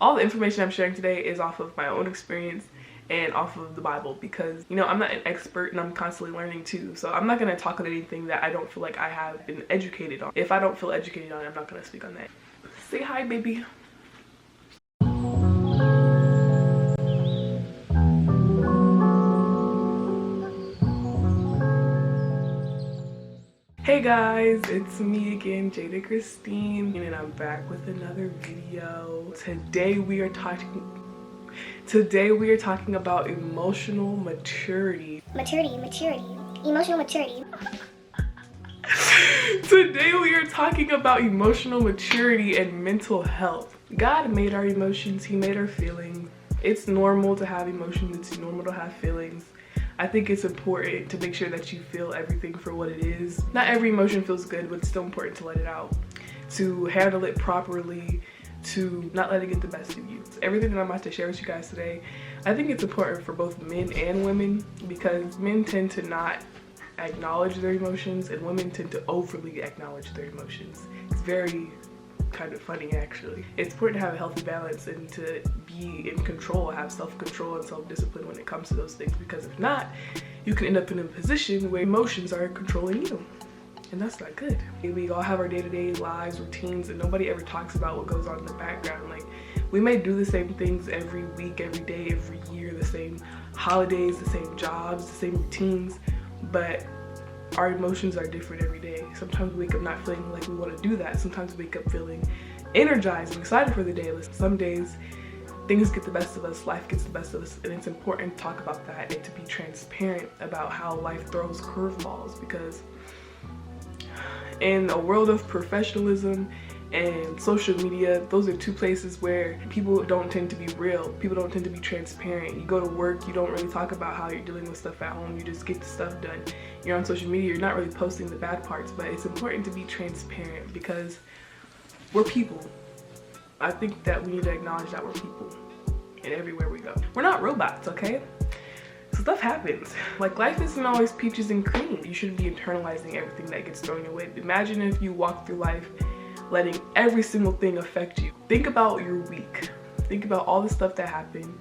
All the information I'm sharing today is off of my own experience and off of the Bible, because you know I'm not an expert and I'm constantly learning too. So I'm not going to talk on anything that I don't feel like I have been educated on. If I don't feel educated on it, I'm not going to speak on that. Say hi, baby. Hey guys, it's me again, Jada Christine, and I'm back with another video. Today we are talking about emotional maturity. Emotional maturity. Today we are talking about emotional maturity and mental health. God made our emotions, he made our feelings. It's normal to have emotions, it's normal to have feelings. I think it's important to make sure that you feel everything for what it is. Not every emotion feels good, but it's still important to let it out, to handle it properly, to not let it get the best of you. Everything that I'm about to share with you guys today, I think it's important for both men and women, because men tend to not acknowledge their emotions and women tend to overly acknowledge their emotions. It's very kind of funny actually. It's important to have a healthy balance and to be in control, have self-control and self-discipline when it comes to those things, because if not, you can end up in a position where emotions are controlling you, and that's not good. We all have our day-to-day lives, routines, and nobody ever talks about what goes on in the background. Like, we may do the same things every week, every day, every year, the same holidays, the same jobs, the same routines, but our emotions are different every day. Sometimes we wake up not feeling like we want to do that. Sometimes we wake up feeling energized and excited for the day. Some days things get the best of us, life gets the best of us, and it's important to talk about that and to be transparent about how life throws curveballs, because in a world of professionalism and social media, those are two places where people don't tend to be real. People don't tend to be transparent. You go to work, you don't really talk about how you're dealing with stuff at home. You just get the stuff done. You're on social media, you're not really posting the bad parts, but it's important to be transparent because we're people. I think that we need to acknowledge that we're people, and everywhere we go. We're not robots, okay? So stuff happens. Like, life isn't always peaches and cream. You shouldn't be internalizing everything that gets thrown your way. Imagine if you walk through life letting every single thing affect you. Think about your week. Think about all the stuff that happened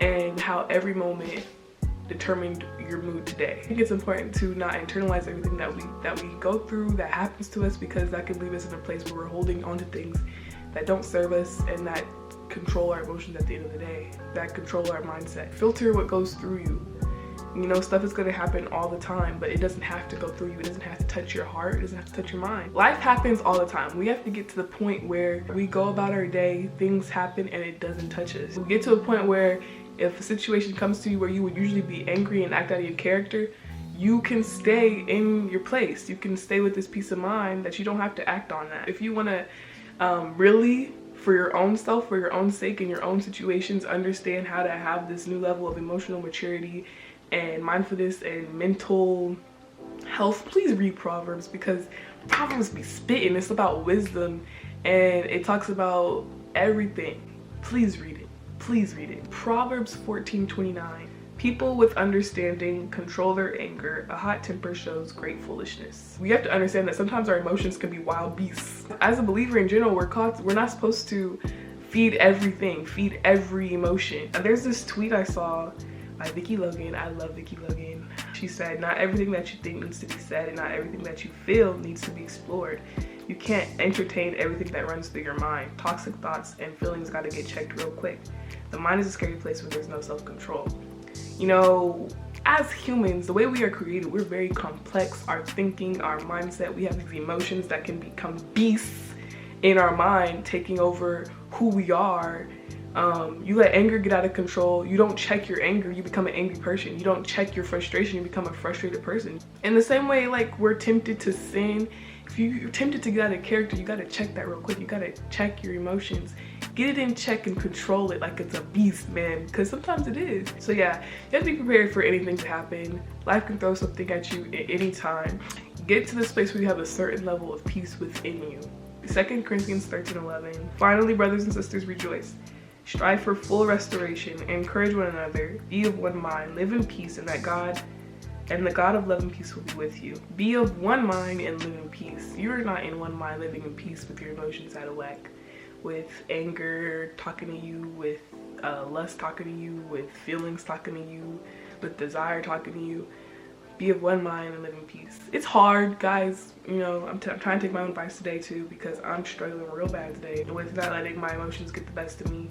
and how every moment determined your mood today. I think it's important to not internalize everything that we go through, that happens to us, because that can leave us in a place where we're holding on to things that don't serve us and that control our emotions at the end of the day, that control our mindset. Filter what goes through you. You know, stuff is going to happen all the time, but it doesn't have to go through you. It doesn't have to touch your heart. It doesn't have to touch your mind. Life happens all the time. We have to get to the point where we go about our day, things happen, and it doesn't touch us. We get to a point where if a situation comes to you where you would usually be angry and act out of your character, you can stay in your place. You can stay with this peace of mind that you don't have to act on that. If you want to really, for your own self, for your own sake, in your own situations, understand how to have this new level of emotional maturity and mindfulness and mental health, please read Proverbs, because Proverbs be spitting. It's about wisdom and it talks about everything. Please read it. Please read it. Proverbs 14:29. People with understanding control their anger. A hot temper shows great foolishness. We have to understand that sometimes our emotions can be wild beasts. As a believer in general, we're not supposed to feed everything, feed every emotion. And there's this tweet I saw by Vicky Logan. I love Vicky Logan. She said, not everything that you think needs to be said and not everything that you feel needs to be explored. You can't entertain everything that runs through your mind. Toxic thoughts and feelings gotta get checked real quick. The mind is a scary place where there's no self-control. You know, as humans, the way we are created, we're very complex. Our thinking, our mindset, we have these emotions that can become beasts in our mind, taking over who we are. You let anger get out of control. You don't check your anger, you become an angry person. You don't check your frustration, you become a frustrated person. In the same way, like, we're tempted to sin. If you're tempted to get out of character, you gotta check that real quick. You gotta check your emotions. Get it in check and control it like it's a beast, man, because sometimes it is. So yeah, you have to be prepared for anything to happen. Life can throw something at you at any time. Get to this place where you have a certain level of peace within you. 2 Corinthians 13:11. Finally, brothers and sisters, rejoice. Strive for full restoration, encourage one another, be of one mind, live in peace, and the God of love and peace will be with you. Be of one mind and live in peace. You're not in one mind living in peace with your emotions out of whack. with anger talking to you, with lust talking to you, with feelings talking to you, with desire talking to you. Be of one mind and live in peace. It's hard, guys. You know, I'm trying to take my own advice today too, because I'm struggling real bad today with not letting my emotions get the best of me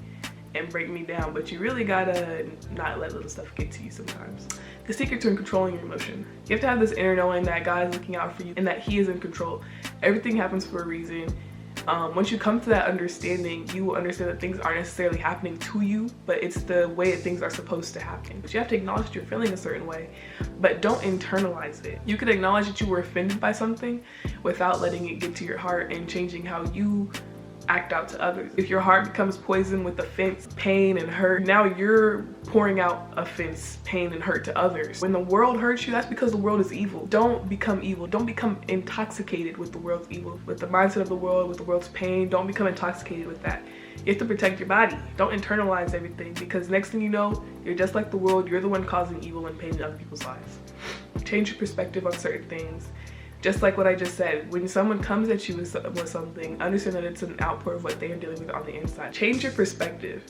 and break me down. But you really gotta not let little stuff get to you sometimes. The secret to controlling your emotion. You have to have this inner knowing that God is looking out for you and that He is in control. Everything happens for a reason. Once you come to that understanding, you will understand that things aren't necessarily happening to you, but it's the way that things are supposed to happen. But you have to acknowledge that you're feeling a certain way, but don't internalize it. You can acknowledge that you were offended by something without letting it get to your heart and changing how you act out to others. If your heart becomes poisoned with offense, pain, and hurt, now you're pouring out offense, pain, and hurt to others. When the world hurts you, that's because the world is evil. Don't become evil. Don't become intoxicated with the world's evil, with the mindset of the world, with the world's pain. Don't become intoxicated with that. You have to protect your body. Don't internalize everything, because next thing you know, you're just like the world. You're the one causing evil and pain in other people's lives. Change your perspective on certain things. Just like what I just said, when someone comes at you with something, understand that it's an outpour of what they are dealing with on the inside. Change your perspective.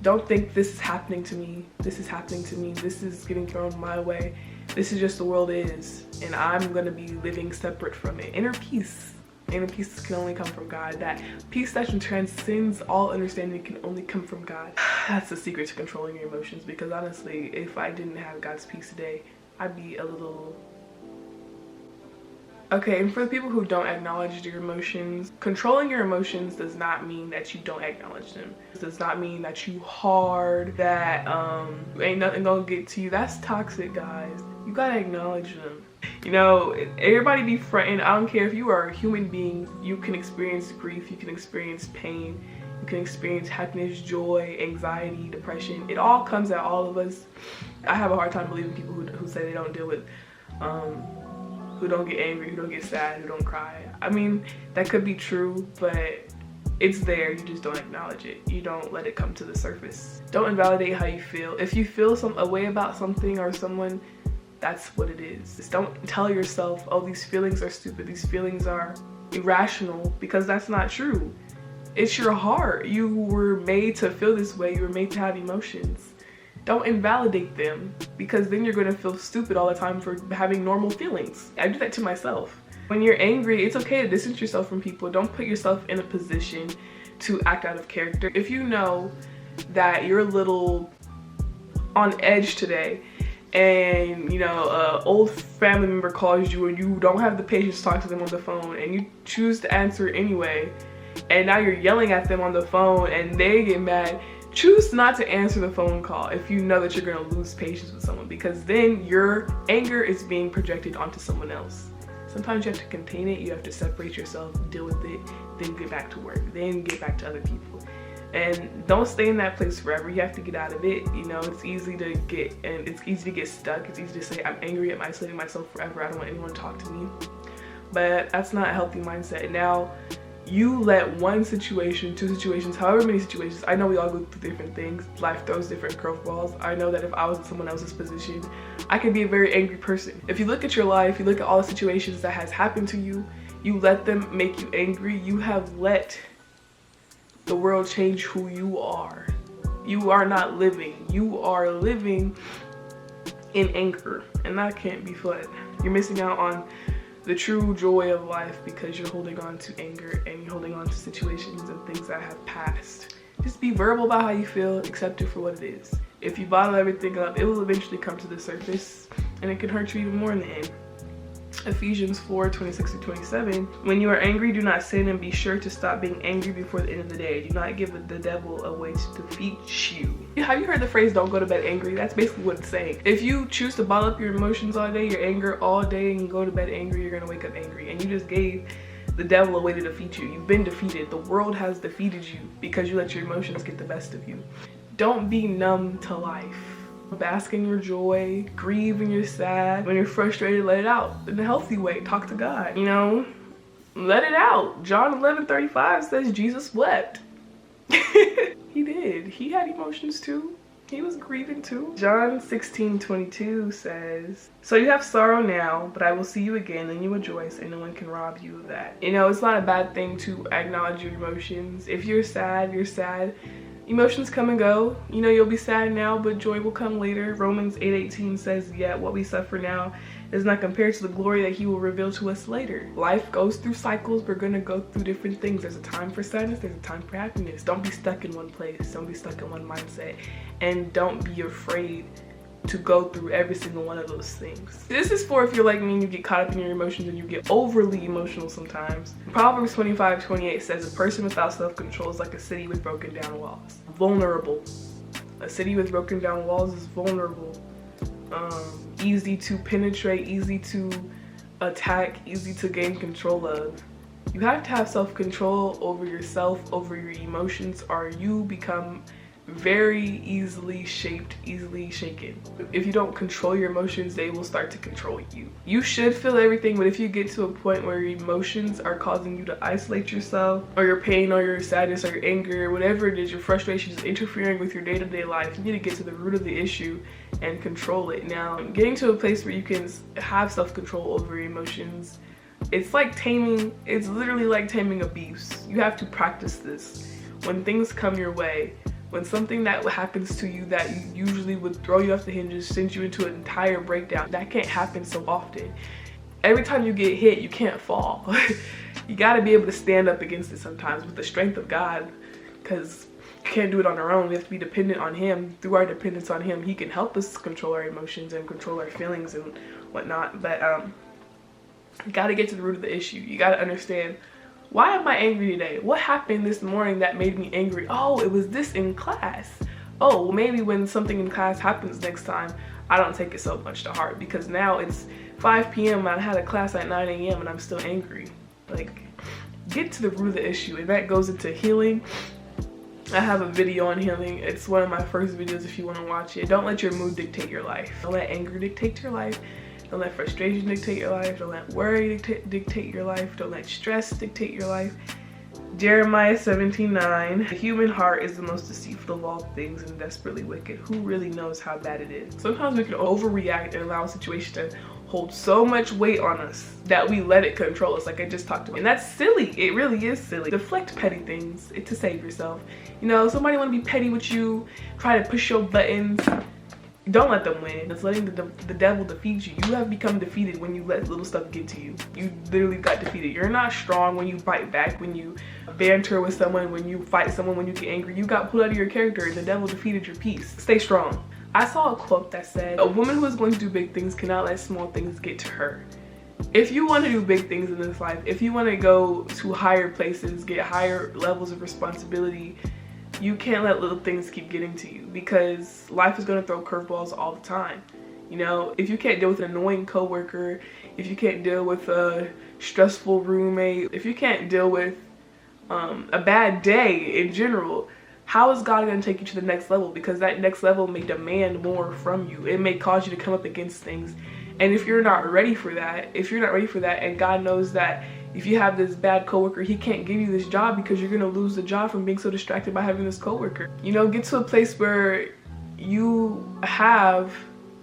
Don't think this is happening to me, this is happening to me, this is getting thrown my way. This is just the world is, and I'm gonna be living separate from it. Inner peace. Inner peace can only come from God. That peace that transcends all understanding can only come from God. That's the secret to controlling your emotions, because honestly, if I didn't have God's peace today, I'd be a little... Okay, and for the people who don't acknowledge your emotions, controlling your emotions does not mean that you don't acknowledge them. It does not mean that you hard, that ain't nothing gonna get to you. That's toxic, guys. You gotta acknowledge them. You know, everybody be fronting. I don't care if you are a human being, you can experience grief, you can experience pain, you can experience happiness, joy, anxiety, depression. It all comes at all of us. I have a hard time believing people who say they don't deal with who don't get angry, who don't get sad, who don't cry. I mean, that could be true, but it's there, you just don't acknowledge it. You don't let it come to the surface. Don't invalidate how you feel. If you feel a way about something or someone, that's what it is. Just don't tell yourself, oh, these feelings are stupid, these feelings are irrational, because that's not true. It's your heart. You were made to feel this way, you were made to have emotions. Don't invalidate them, because then you're going to feel stupid all the time for having normal feelings. I do that to myself. When you're angry, it's okay to distance yourself from people. Don't put yourself in a position to act out of character. If you know that you're a little on edge today, and you know, an old family member calls you and you don't have the patience to talk to them on the phone, and you choose to answer anyway, and now you're yelling at them on the phone and they get mad, choose not to answer the phone call if you know that you're going to lose patience with someone, because then your anger is being projected onto someone else. Sometimes you have to contain it, you have to separate yourself, deal with it, then get back to work, then get back to other people. And don't stay in that place forever. You have to get out of it. You know, it's easy to get stuck. It's easy to say, I'm angry, I'm isolating myself forever, I don't want anyone to talk to me. But that's not a healthy mindset. Now, you let one situation, two situations, however many situations, I know we all go through different things. Life throws different curveballs. I know that if I was in someone else's position, I could be a very angry person. If you look at your life, you look at all the situations that has happened to you, you let them make you angry, you have let the world change who you are. You are not living. You are living in anger, and that can't be fun. You're missing out on the true joy of life because you're holding on to anger and you're holding on to situations and things that have passed. Just be verbal about how you feel, accept it for what it is. If you bottle everything up, it will eventually come to the surface and it can hurt you even more in the end. Ephesians 4:26-27. When you are angry, do not sin, and be sure to stop being angry before the end of the day. Do not give the devil a way to defeat you. Have you heard the phrase, don't go to bed angry? That's basically what it's saying. If you choose to bottle up your emotions all day, your anger all day, and you go to bed angry, you're gonna wake up angry. And you just gave the devil a way to defeat you. You've been defeated. The world has defeated you because you let your emotions get the best of you. Don't be numb to life. Bask in your joy, grieve when you're sad. When you're frustrated, let it out in a healthy way. Talk to God, you know, let it out. John 11:35 says Jesus wept. He did. He had emotions too. He was grieving too. John 16:22 says, "So you have sorrow now, but I will see you again and you rejoice, and no one can rob you of that." You know, it's not a bad thing to acknowledge your emotions. If you're sad, you're sad. Emotions come and go. You know, you'll be sad now, but joy will come later. Romans 8:18 says, "Yet what we suffer now is not compared to the glory that he will reveal to us later." Life goes through cycles. We're gonna go through different things. There's a time for sadness, there's a time for happiness. Don't be stuck in one place. Don't be stuck in one mindset. And don't be afraid to go through every single one of those things. This is for if you're like me and you get caught up in your emotions and you get overly emotional sometimes. Proverbs 25:28 says, "A person without self-control is like a city with broken down walls." Vulnerable. A city with broken down walls is vulnerable. Easy to penetrate, easy to attack, easy to gain control of. You have to have self-control over yourself, over your emotions, or you become very easily shaped, easily shaken. If you don't control your emotions, they will start to control you. You should feel everything, but if you get to a point where your emotions are causing you to isolate yourself, or your pain, or your sadness, or your anger, whatever it is, your frustration is interfering with your day-to-day life, you need to get to the root of the issue and control it. Now, getting to a place where you can have self-control over your emotions, it's literally like taming a beast. You have to practice this. When things come your way, when something that happens to you that usually would throw you off the hinges, sends you into an entire breakdown, that can't happen so often. Every time you get hit, you can't fall. You gotta be able to stand up against it sometimes with the strength of God, because you can't do it on our own. We have to be dependent on him. Through our dependence on him, he can help us control our emotions and control our feelings and whatnot. But you gotta get to the root of the issue. You gotta understand, why am I angry today? What happened this morning that made me angry? Oh, it was this in class. Oh, well, maybe when something in class happens next time, I don't take it so much to heart, because now it's 5 p.m. and I had a class at 9 a.m. and I'm still angry. Like, get to the root of the issue, and that goes into healing. I have a video on healing. It's one of my first videos if you want to watch it. Don't let your mood dictate your life. Don't let anger dictate your life. Don't let frustration dictate your life. Don't let worry dictate your life. Don't let stress dictate your life. Jeremiah 17:9. The human heart is the most deceitful of all things and desperately wicked. Who really knows how bad it is? Sometimes we can overreact and allow a situation to hold so much weight on us that we let it control us, like I just talked about. And that's silly. It really is silly. Deflect petty things to save yourself. You know, somebody want to be petty with you, try to push your buttons. Don't let them win. It's letting the devil defeat you. You have become defeated when you let little stuff get to you. You literally got defeated. You're not strong when you bite back, when you banter with someone, when you fight someone, when you get angry. You got pulled out of your character and the devil defeated your peace. Stay strong. I saw a quote that said, "A woman who is going to do big things cannot let small things get to her." If you want to do big things in this life, if you want to go to higher places, get higher levels of responsibility, you can't let little things keep getting to you, because life is going to throw curveballs all the time. You know, if you can't deal with an annoying coworker, if you can't deal with a stressful roommate, if you can't deal with a bad day in general, how is God going to take you to the next level? Because that next level may demand more from you. It may cause you to come up against things. And if you're not ready for that, and God knows that if you have this bad coworker, he can't give you this job because you're gonna lose the job from being so distracted by having this coworker. You know, get to a place where you have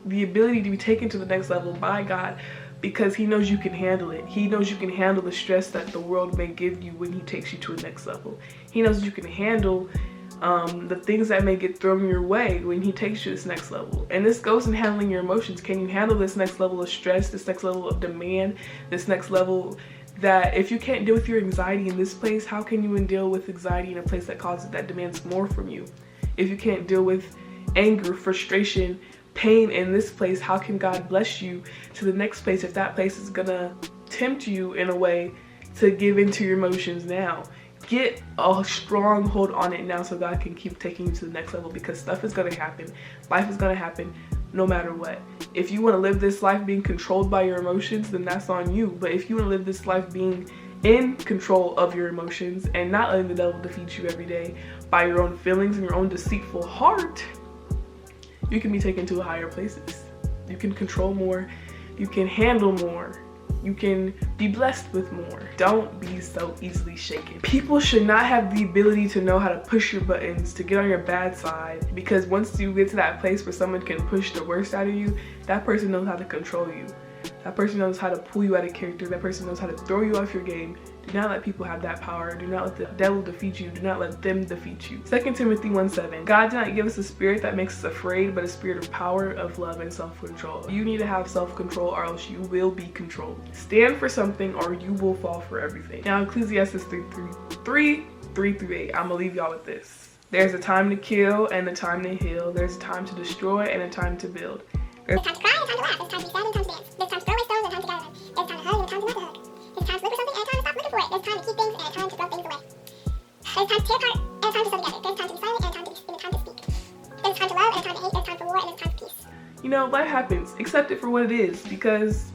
the ability to be taken to the next level by God, because he knows you can handle it. He knows you can handle the stress that the world may give you when he takes you to a next level. He knows you can handle the things that may get thrown your way when he takes you to this next level. And this goes in handling your emotions. Can you handle this next level of stress, this next level of demand, this next level that if you can't deal with your anxiety in this place, how can you deal with anxiety in a place that demands more from you? If you can't deal with anger, frustration, pain in this place, how can God bless you to the next place if that place is gonna tempt you in a way to give into your emotions now? Get a strong hold on it now so God can keep taking you to the next level, because stuff is gonna happen. Life is gonna happen no matter what. If you want to live this life being controlled by your emotions, then that's on you. But if you want to live this life being in control of your emotions and not letting the devil defeat you every day by your own feelings and your own deceitful heart, you can be taken to higher places. You can control more. You can handle more. You can be blessed with more. Don't be so easily shaken. People should not have the ability to know how to push your buttons, to get on your bad side, because once you get to that place where someone can push the worst out of you, that person knows how to control you. That person knows how to pull you out of character. That person knows how to throw you off your game. Do not let people have that power. Do not let the devil defeat you. Do not let them defeat you. 2 Timothy 1:7. God did not give us a spirit that makes us afraid, but a spirit of power, of love, and self-control. You need to have self-control or else you will be controlled. Stand for something or you will fall for everything. Now, Ecclesiastes 3:3-8. I'm gonna leave y'all with this. There's a time to kill and a time to heal. There's a time to destroy and a time to build. There's time to cry and a time to laugh. There's time to be sad and a time to dance. There's time to throw away stones and a time to gather them. There's time to hug and a time to not to hug. There's time to look for something and a time to stop looking for it. There's time to keep things and a time to throw things away. There's time to tear apart and a time to sew together. There's time to be silent and a time to speak. There's a time to love and a time to hate. There's time for war and a time for peace. You know, life happens. Accept it for what it is, because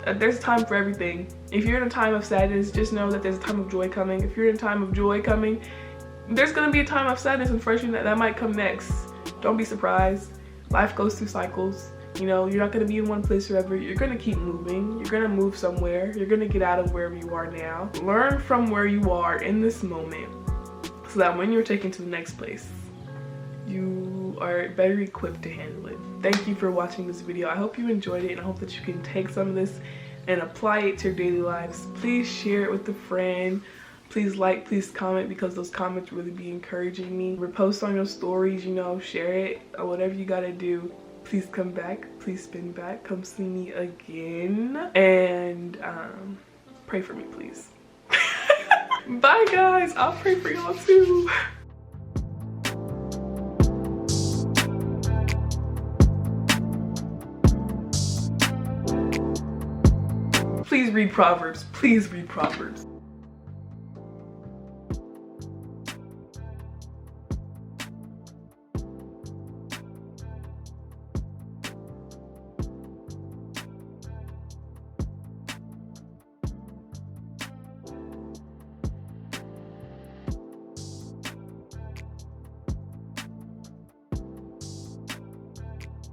there's a time for everything. If you're in a time of sadness, just know that there's a time of joy coming. If you're in a time of joy coming, there's gonna be a time of sadness and frustration that might come next. Don't be surprised. Life goes through cycles. You know, you're not gonna be in one place forever. You're gonna keep moving. You're gonna move somewhere. You're gonna get out of wherever you are now. Learn from where you are in this moment so that when you're taken to the next place, you are better equipped to handle it. Thank you for watching this video. I hope you enjoyed it, and I hope that you can take some of this and apply it to your daily lives. Please share it with a friend. Please like, please comment, because those comments really be encouraging me. Repost on your stories, you know, share it, or whatever you gotta do. Please come back, please spin back, come see me again, and pray for me, please. Bye guys, I'll pray for y'all too. Please read Proverbs. Please read Proverbs.